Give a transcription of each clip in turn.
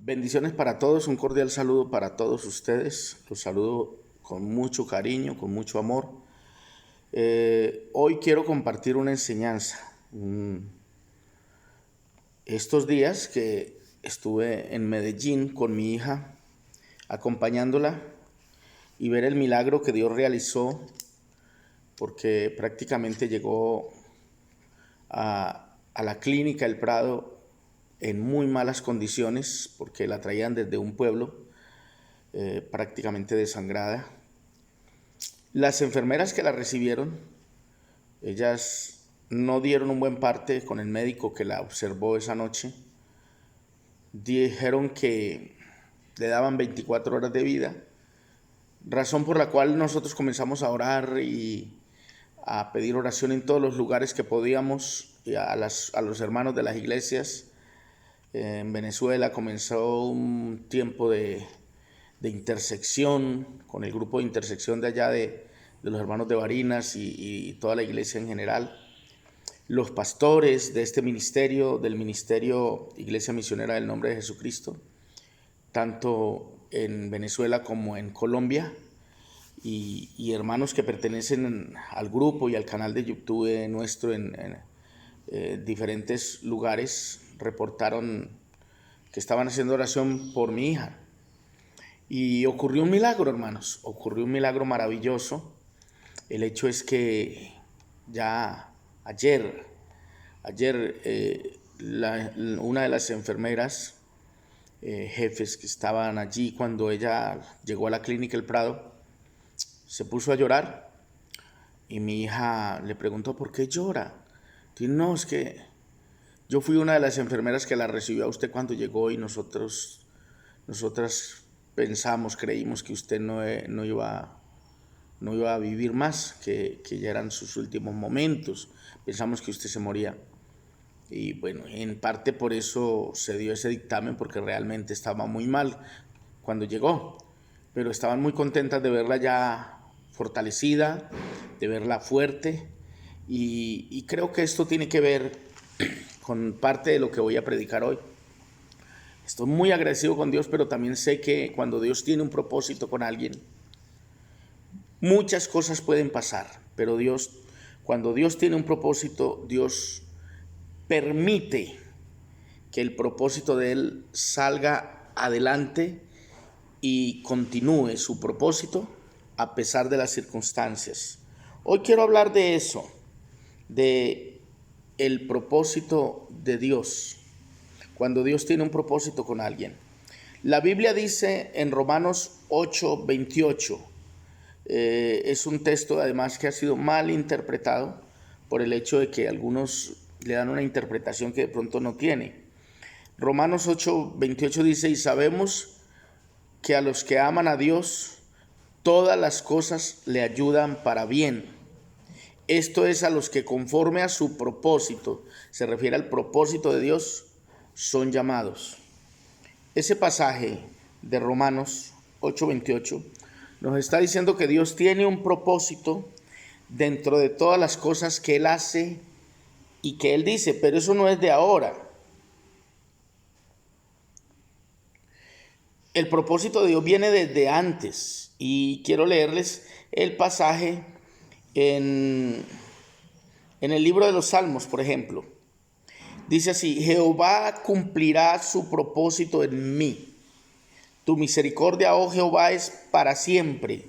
Bendiciones para todos, un cordial saludo para todos ustedes. Los saludo con mucho cariño, con mucho amor. Hoy quiero compartir una enseñanza. Estos días que estuve en Medellín con mi hija, acompañándola y ver el milagro que Dios realizó, porque prácticamente llegó a la clínica El Prado en muy malas condiciones, porque la traían desde un pueblo prácticamente desangrada. Las enfermeras que la recibieron, ellas no dieron un buen parte con el médico que la observó esa noche. Dijeron que le daban 24 horas de vida, razón por la cual nosotros comenzamos a orar y a pedir oración en todos los lugares que podíamos, y a los hermanos de las iglesias. En Venezuela comenzó un tiempo de intersección con el grupo de intersección de allá de los hermanos de Barinas y toda la iglesia en general. Los pastores de este ministerio, del ministerio Iglesia Misionera del Nombre de Jesucristo, tanto en Venezuela como en Colombia, y hermanos que pertenecen al grupo y al canal de YouTube nuestro en diferentes lugares, reportaron que estaban haciendo oración por mi hija. Y ocurrió un milagro, hermanos, ocurrió un milagro maravilloso. El hecho es que ya ayer una de las enfermeras, jefes que estaban allí cuando ella llegó a la clínica El Prado, se puso a llorar y mi hija le preguntó: ¿por qué llora? Y no, es que yo fui una de las enfermeras que la recibió a usted cuando llegó y nosotras pensamos, creímos que usted no iba a vivir más, que ya eran sus últimos momentos, pensamos que usted se moría. Y bueno, en parte por eso se dio ese dictamen, porque realmente estaba muy mal cuando llegó, pero estaban muy contentas de verla ya fortalecida, de verla fuerte, y creo que esto tiene que ver con parte de lo que voy a predicar hoy. Estoy muy agradecido con Dios, pero también sé que cuando Dios tiene un propósito con alguien, muchas cosas pueden pasar, pero cuando Dios tiene un propósito, Dios permite que el propósito de Él salga adelante y continúe su propósito a pesar de las circunstancias. Hoy quiero hablar de eso, de el propósito de Dios, cuando Dios tiene un propósito con alguien. La Biblia dice en Romanos 8:28, es un texto además que ha sido mal interpretado por el hecho de que algunos le dan una interpretación que de pronto no tiene. Romanos 8:28 dice: y sabemos que a los que aman a Dios, todas las cosas le ayudan para bien. Esto es, a los que conforme a su propósito, se refiere al propósito de Dios, son llamados. Ese pasaje de Romanos 8:28 nos está diciendo que Dios tiene un propósito dentro de todas las cosas que Él hace y que Él dice, pero eso no es de ahora. El propósito de Dios viene desde antes, y quiero leerles el pasaje en el libro de los Salmos, por ejemplo. Dice así: Jehová cumplirá su propósito en mí. Tu misericordia, oh Jehová, es para siempre.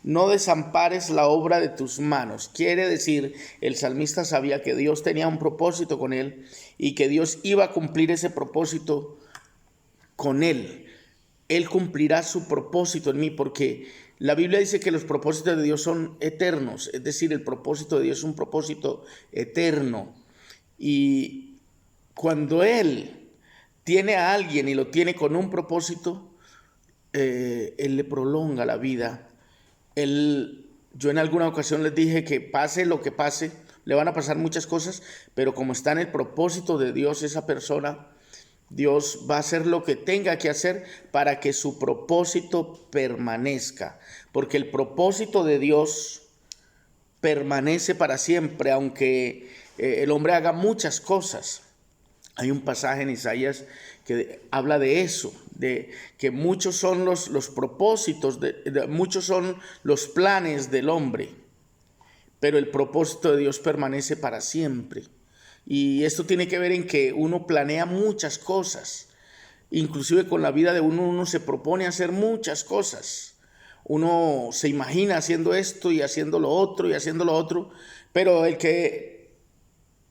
No desampares la obra de tus manos. Quiere decir, el salmista sabía que Dios tenía un propósito con él y que Dios iba a cumplir ese propósito con él. Él cumplirá su propósito en mí, porque la Biblia dice que los propósitos de Dios son eternos. Es decir, el propósito de Dios es un propósito eterno. Y cuando Él tiene a alguien y lo tiene con un propósito, Él le prolonga la vida. Yo en alguna ocasión les dije que pase lo que pase, le van a pasar muchas cosas, pero como está en el propósito de Dios esa persona, Dios va a hacer lo que tenga que hacer para que su propósito permanezca, porque el propósito de Dios permanece para siempre, aunque el hombre haga muchas cosas. Hay un pasaje en Isaías que habla de eso, de que muchos son los propósitos, muchos son los planes del hombre, pero el propósito de Dios permanece para siempre. Y esto tiene que ver en que uno planea muchas cosas, inclusive con la vida de uno se propone hacer muchas cosas. Uno se imagina haciendo esto y haciendo lo otro y haciendo lo otro, pero el que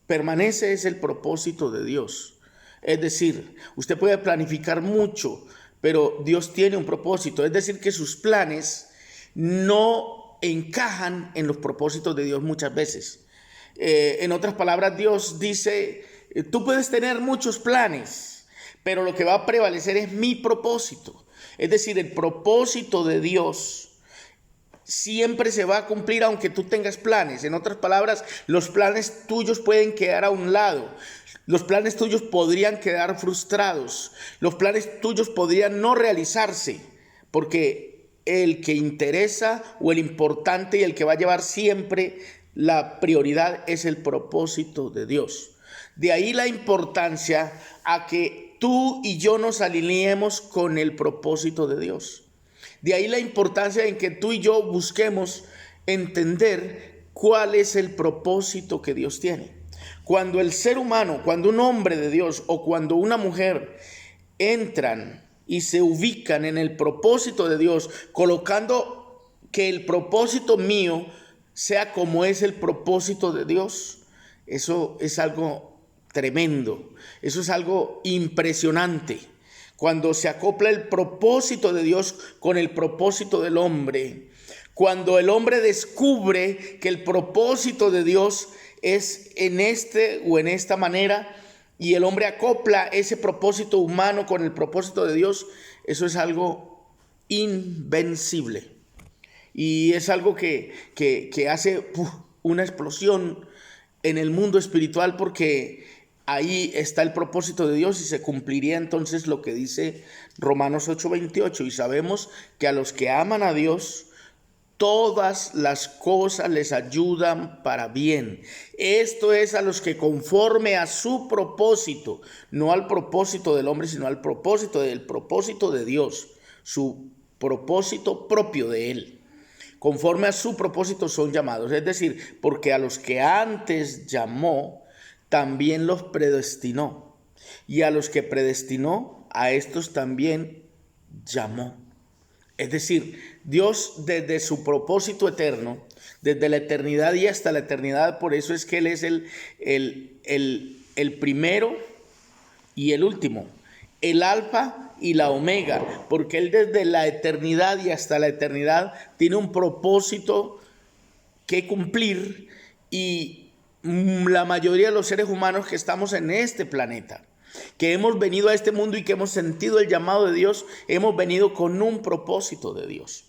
permanece es el propósito de Dios. Es decir, usted puede planificar mucho, pero Dios tiene un propósito. Es decir, que sus planes no encajan en los propósitos de Dios muchas veces. En otras palabras, Dios dice, tú puedes tener muchos planes, pero lo que va a prevalecer es mi propósito. Es decir, el propósito de Dios siempre se va a cumplir aunque tú tengas planes. En otras palabras, los planes tuyos pueden quedar a un lado. Los planes tuyos podrían quedar frustrados. Los planes tuyos podrían no realizarse, porque el que interesa o el importante y el que va a llevar siempre la prioridad es el propósito de Dios. De ahí la importancia a que tú y yo nos alineemos con el propósito de Dios. De ahí la importancia en que tú y yo busquemos entender cuál es el propósito que Dios tiene. Cuando el ser humano, cuando un hombre de Dios o cuando una mujer entran y se ubican en el propósito de Dios, colocando que el propósito mío sea como es el propósito de Dios, eso es algo tremendo, eso es algo impresionante. Cuando se acopla el propósito de Dios con el propósito del hombre, cuando el hombre descubre que el propósito de Dios es en este o en esta manera y el hombre acopla ese propósito humano con el propósito de Dios, eso es algo invencible. Y es algo que hace una explosión en el mundo espiritual, porque ahí está el propósito de Dios y se cumpliría entonces lo que dice Romanos 8:28. Y sabemos que a los que aman a Dios, todas las cosas les ayudan para bien. Esto es a los que conforme a su propósito, no al propósito del hombre, sino al propósito de Dios, su propósito propio de Él. Conforme a su propósito son llamados. Es decir, porque a los que antes llamó, también los predestinó. Y a los que predestinó, a estos también llamó. Es decir, Dios desde su propósito eterno, desde la eternidad y hasta la eternidad, por eso es que Él es el primero y el último, el alfa y la omega, porque Él desde la eternidad y hasta la eternidad tiene un propósito que cumplir, y la mayoría de los seres humanos que estamos en este planeta, que hemos venido a este mundo y que hemos sentido el llamado de Dios, hemos venido con un propósito de Dios.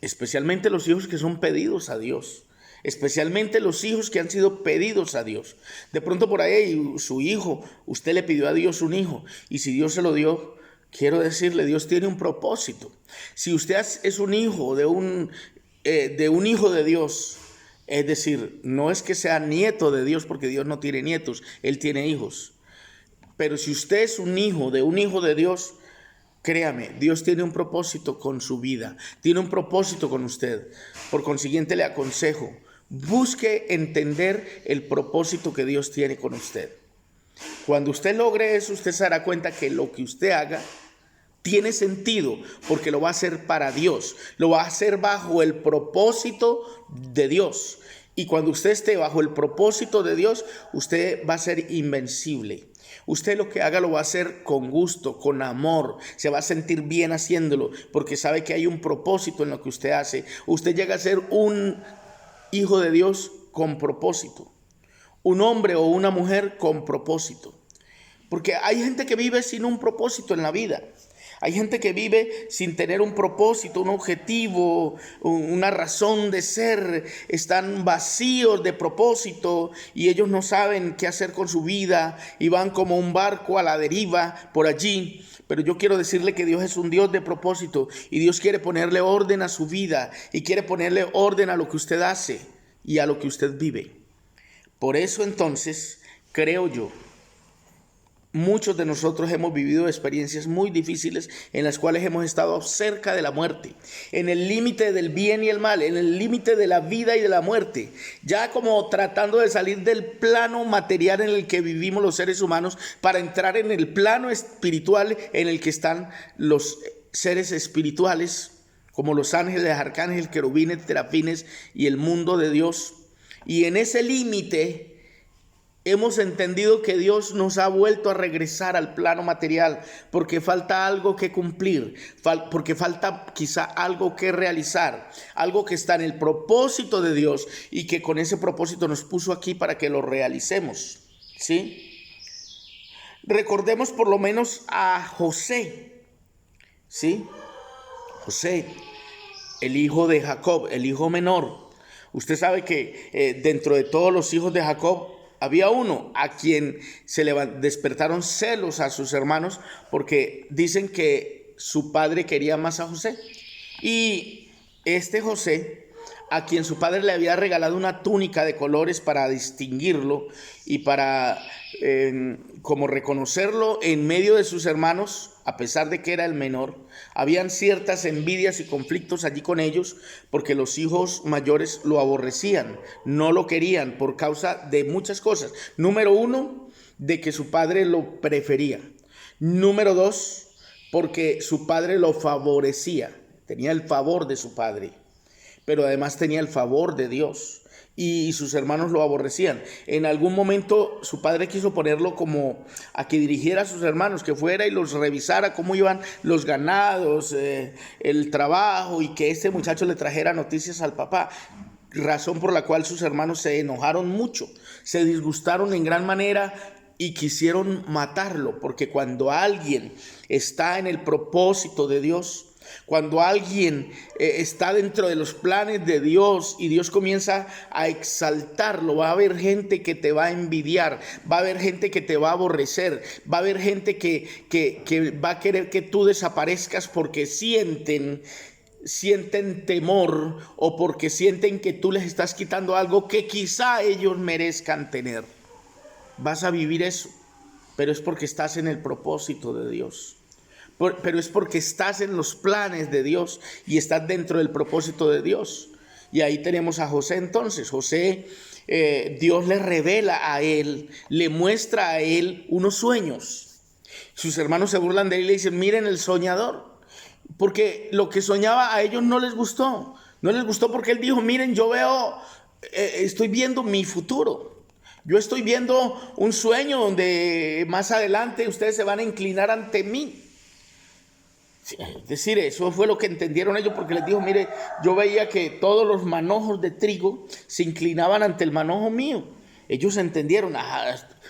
Especialmente los hijos que son pedidos a Dios. Especialmente los hijos que han sido pedidos a Dios. De pronto por ahí su hijo, usted le pidió a Dios un hijo, y si Dios se lo dio, quiero decirle, Dios tiene un propósito. Si usted es un hijo de un hijo de Dios, es decir, no es que sea nieto de Dios, porque Dios no tiene nietos, Él tiene hijos. Pero si usted es un hijo de Dios, créame, Dios tiene un propósito con su vida, tiene un propósito con usted. Por consiguiente, le aconsejo, busque entender el propósito que Dios tiene con usted. Cuando usted logre eso, usted se dará cuenta que lo que usted haga tiene sentido, porque lo va a hacer para Dios, lo va a hacer bajo el propósito de Dios. Y cuando usted esté bajo el propósito de Dios, usted va a ser invencible. Usted lo que haga lo va a hacer con gusto, con amor, se va a sentir bien haciéndolo, porque sabe que hay un propósito en lo que usted hace. Usted llega a ser un hijo de Dios con propósito, un hombre o una mujer con propósito, porque hay gente que vive sin un propósito en la vida. Hay gente que vive sin tener un propósito, un objetivo, una razón de ser. Están vacíos de propósito y ellos no saben qué hacer con su vida y van como un barco a la deriva por allí. Pero yo quiero decirle que Dios es un Dios de propósito y Dios quiere ponerle orden a su vida y quiere ponerle orden a lo que usted hace y a lo que usted vive. Por eso entonces creo yo muchos de nosotros hemos vivido experiencias muy difíciles en las cuales hemos estado cerca de la muerte, en el límite del bien y el mal, en el límite de la vida y de la muerte, ya como tratando de salir del plano material en el que vivimos los seres humanos para entrar en el plano espiritual en el que están los seres espirituales, como los ángeles, arcángeles, querubines, serafines y el mundo de Dios. Y en ese límite hemos entendido que Dios nos ha vuelto a regresar al plano material porque falta algo que cumplir, porque falta quizá algo que realizar, algo que está en el propósito de Dios y que con ese propósito nos puso aquí para que lo realicemos, ¿sí? Recordemos por lo menos a José, ¿sí? José, el hijo de Jacob, el hijo menor. Usted sabe que dentro de todos los hijos de Jacob había uno a quien se despertaron celos a sus hermanos porque dicen que su padre quería más a José. Y este José, a quien su padre le había regalado una túnica de colores para distinguirlo y para como reconocerlo en medio de sus hermanos, a pesar de que era el menor, habían ciertas envidias y conflictos allí con ellos porque los hijos mayores lo aborrecían, no lo querían por causa de muchas cosas. Número uno, de que su padre lo prefería. Número dos, porque su padre lo favorecía, tenía el favor de su padre, pero además tenía el favor de Dios. Y sus hermanos lo aborrecían. En algún momento su padre quiso ponerlo como a que dirigiera a sus hermanos, que fuera y los revisara cómo iban los ganados, el trabajo, y que este muchacho le trajera noticias al papá. Razón por la cual sus hermanos se enojaron mucho, se disgustaron en gran manera y quisieron matarlo, porque cuando alguien está en el propósito de Dios, cuando alguien está dentro de los planes de Dios y Dios comienza a exaltarlo, va a haber gente que te va a envidiar, va a haber gente que te va a aborrecer, va a haber gente que va a querer que tú desaparezcas porque sienten temor o porque sienten que tú les estás quitando algo que quizá ellos merezcan tener. Vas a vivir eso, pero es porque estás en el propósito de Dios. Pero es porque estás en los planes de Dios y estás dentro del propósito de Dios. Y ahí tenemos a José entonces. José, Dios le revela a él, le muestra a él unos sueños. Sus hermanos se burlan de él y le dicen, miren el soñador. Porque lo que soñaba a ellos no les gustó. No les gustó porque él dijo, miren, yo veo, estoy viendo mi futuro. Yo estoy viendo un sueño donde más adelante ustedes se van a inclinar ante mí. Es decir, eso fue lo que entendieron ellos porque les dijo, mire, yo veía que todos los manojos de trigo se inclinaban ante el manojo mío. Ellos entendieron,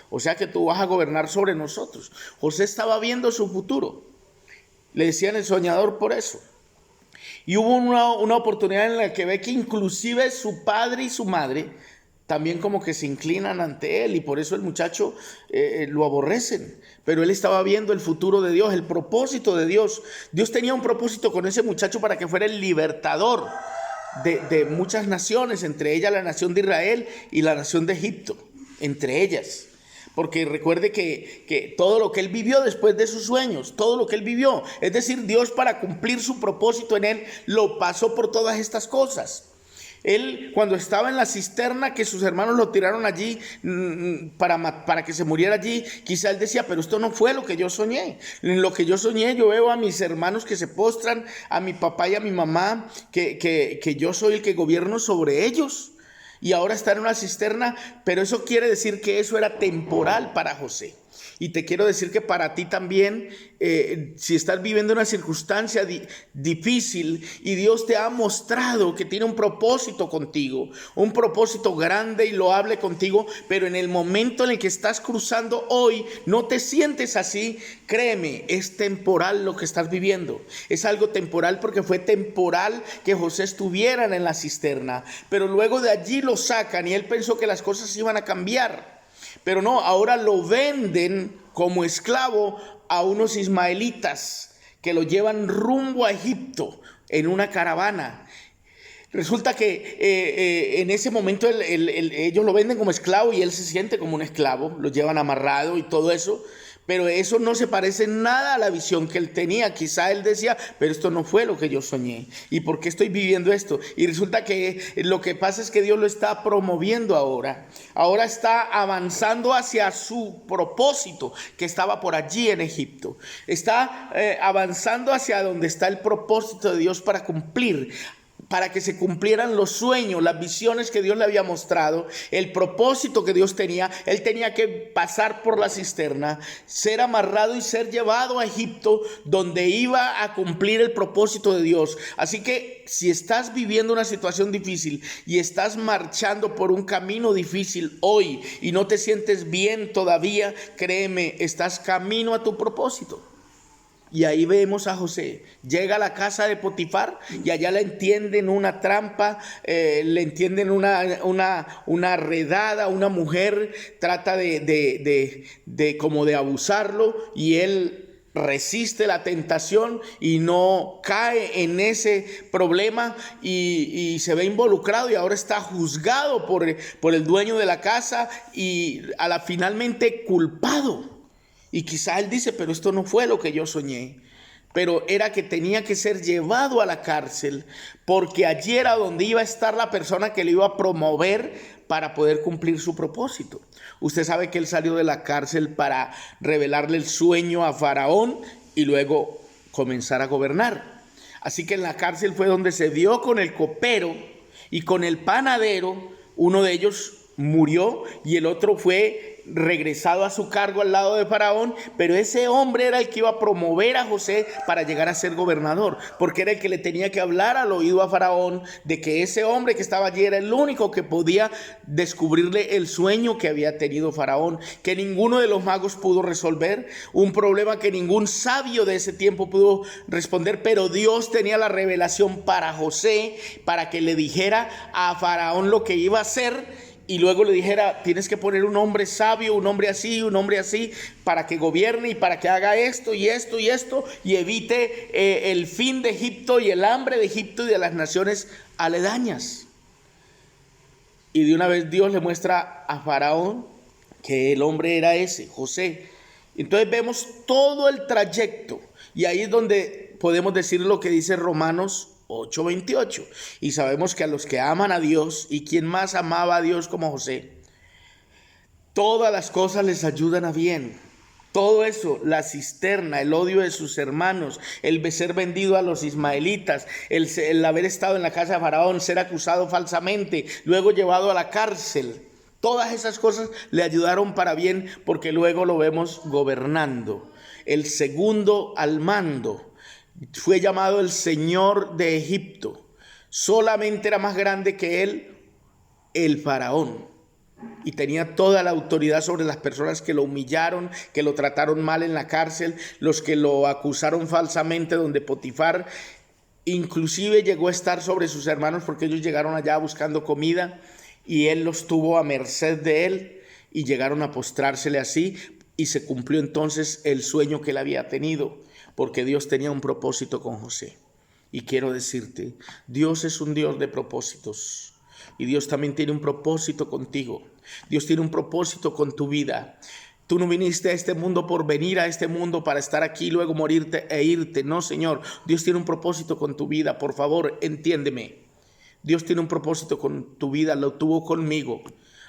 o sea que tú vas a gobernar sobre nosotros. José estaba viendo su futuro. Le decían el soñador por eso. Y hubo una oportunidad en la que ve que inclusive su padre y su madre también como que se inclinan ante él y por eso el muchacho lo aborrecen. Pero él estaba viendo el futuro de Dios, el propósito de Dios. Dios tenía un propósito con ese muchacho para que fuera el libertador de muchas naciones, entre ellas la nación de Israel y la nación de Egipto, entre ellas. Porque recuerde que todo lo que él vivió después de sus sueños, todo lo que él vivió, es decir, Dios para cumplir su propósito en él, lo pasó por todas estas cosas. Él, cuando estaba en la cisterna, que sus hermanos lo tiraron allí para que se muriera allí, quizá él decía, pero esto no fue lo que yo soñé. En lo que yo soñé, yo veo a mis hermanos que se postran, a mi papá y a mi mamá, que yo soy el que gobierno sobre ellos. Y ahora está en una cisterna, pero eso quiere decir que eso era temporal para José. Y te quiero decir que para ti también, si estás viviendo una circunstancia difícil y Dios te ha mostrado que tiene un propósito contigo, un propósito grande y loable contigo, pero en el momento en el que estás cruzando hoy no te sientes así, créeme, es temporal lo que estás viviendo. Es algo temporal porque fue temporal que José estuviera en la cisterna, pero luego de allí lo sacan y él pensó que las cosas iban a cambiar. Pero no, ahora lo venden como esclavo a unos ismaelitas que lo llevan rumbo a Egipto en una caravana. Resulta que en ese momento ellos lo venden como esclavo y él se siente como un esclavo, lo llevan amarrado y todo eso. Pero eso no se parece nada a la visión que él tenía. Quizá él decía, pero esto no fue lo que yo soñé. ¿Y por qué estoy viviendo esto? Y resulta que lo que pasa es que Dios lo está promoviendo ahora. Ahora está avanzando hacia su propósito que estaba por allí en Egipto. Está avanzando hacia donde está el propósito de Dios para cumplir, para que se cumplieran los sueños, las visiones que Dios le había mostrado, el propósito que Dios tenía. Él tenía que pasar por la cisterna, ser amarrado y ser llevado a Egipto, donde iba a cumplir el propósito de Dios. Así que si estás viviendo una situación difícil y estás marchando por un camino difícil hoy y no te sientes bien todavía, créeme, estás camino a tu propósito. Y ahí vemos a José, llega a la casa de Potifar y allá le entienden una trampa, le entienden una redada, una mujer trata como de abusarlo y él resiste la tentación y no cae en ese problema y se ve involucrado y ahora está juzgado por el dueño de la casa y finalmente culpado. Y quizá él dice, pero esto no fue lo que yo soñé. Pero era que tenía que ser llevado a la cárcel, porque allí era donde iba a estar la persona que le iba a promover para poder cumplir su propósito. Usted sabe que él salió de la cárcel para revelarle el sueño a Faraón y luego comenzar a gobernar. Así que en la cárcel fue donde se dio con el copero y con el panadero. Uno de ellos murió y el otro fue regresado a su cargo al lado de Faraón, pero ese hombre era el que iba a promover a José para llegar a ser gobernador, porque era el que le tenía que hablar al oído a Faraón de que ese hombre que estaba allí era el único que podía descubrirle el sueño que había tenido Faraón, que ninguno de los magos pudo resolver, un problema que ningún sabio de ese tiempo pudo responder, pero Dios tenía la revelación para José, para que le dijera a Faraón lo que iba a hacer. Y luego le dijera, tienes que poner un hombre sabio, un hombre así, para que gobierne y para que haga esto y esto y esto y evite el fin de Egipto y el hambre de Egipto y de las naciones aledañas. Y de una vez Dios le muestra a Faraón que el hombre era ese, José. Entonces vemos todo el trayecto y ahí es donde podemos decir lo que dice Romanos 8:28, y sabemos que a los que aman a Dios, y quien más amaba a Dios como José, todas las cosas les ayudan a bien. Todo eso, la cisterna, el odio de sus hermanos, el ser vendido a los ismaelitas, el haber estado en la casa de Faraón, ser acusado falsamente, luego llevado a la cárcel, todas esas cosas le ayudaron para bien, porque luego lo vemos gobernando, el segundo al mando. Fue llamado el Señor de Egipto. Solamente era más grande que él el faraón. Y tenía toda la autoridad sobre las personas que lo humillaron, que lo trataron mal en la cárcel, los que lo acusaron falsamente, donde Potifar inclusive llegó a estar sobre sus hermanos porque ellos llegaron allá buscando comida y él los tuvo a merced de él y llegaron a postrársele así y se cumplió entonces el sueño que él había tenido. Porque Dios tenía un propósito con José. Y quiero decirte, Dios es un Dios de propósitos. Y Dios también tiene un propósito contigo. Dios tiene un propósito con tu vida. Tú no viniste a este mundo por venir a este mundo para estar aquí, luego morirte e irte. No, Señor. Dios tiene un propósito con tu vida. Por favor, entiéndeme. Dios tiene un propósito con tu vida. Lo tuvo conmigo.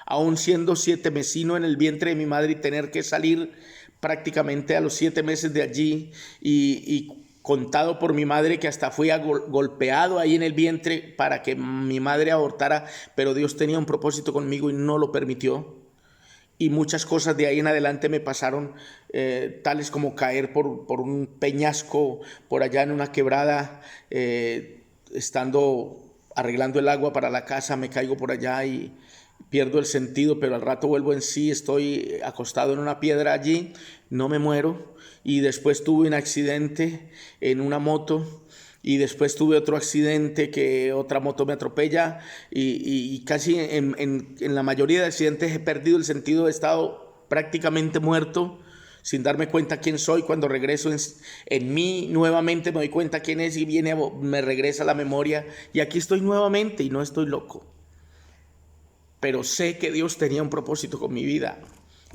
Aún siendo 7 mesino en el vientre de mi madre y tener que salir prácticamente a los 7 meses de allí y contado por mi madre que hasta fui golpeado ahí en el vientre para que mi madre abortara, pero Dios tenía un propósito conmigo y no lo permitió. Y muchas cosas de ahí en adelante me pasaron, tales como caer por un peñasco por allá en una quebrada, estando arreglando el agua para la casa, me caigo por allá y pierdo el sentido, pero al rato vuelvo en sí, estoy acostado en una piedra allí, no me muero. Y después tuve un accidente en una moto y después tuve otro accidente que otra moto me atropella y casi en la mayoría de accidentes he perdido el sentido, he estado prácticamente muerto sin darme cuenta quién soy. Cuando regreso en mí nuevamente me doy cuenta quién es y me regresa la memoria y aquí estoy nuevamente y no estoy loco. Pero sé que Dios tenía un propósito con mi vida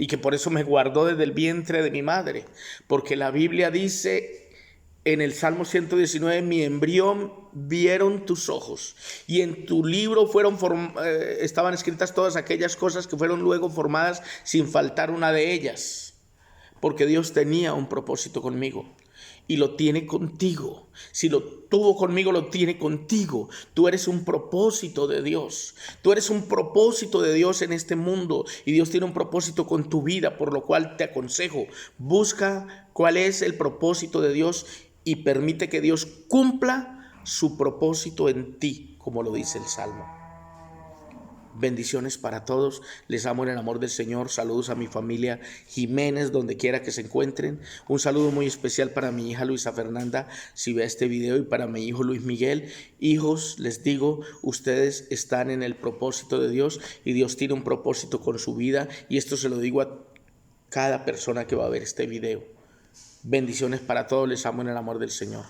y que por eso me guardó desde el vientre de mi madre. Porque la Biblia dice en el Salmo 119, mi embrión vieron tus ojos, y en tu libro estaban escritas todas aquellas cosas que fueron luego formadas sin faltar una de ellas. Porque Dios tenía un propósito conmigo. Y lo tiene contigo. Si lo tuvo conmigo, lo tiene contigo. Tú eres un propósito de Dios. Tú eres un propósito de Dios en este mundo. Y Dios tiene un propósito con tu vida, por lo cual te aconsejo, busca cuál es el propósito de Dios y permite que Dios cumpla su propósito en ti, como lo dice el Salmo. Bendiciones para todos, les amo en el amor del Señor. Saludos a mi familia Jiménez, donde quiera que se encuentren. Un saludo muy especial para mi hija Luisa Fernanda, si ve este video, y para mi hijo Luis Miguel. Hijos, les digo, ustedes están en el propósito de Dios, y Dios tiene un propósito con su vida, y esto se lo digo a cada persona que va a ver este video. Bendiciones para todos, les amo en el amor del Señor.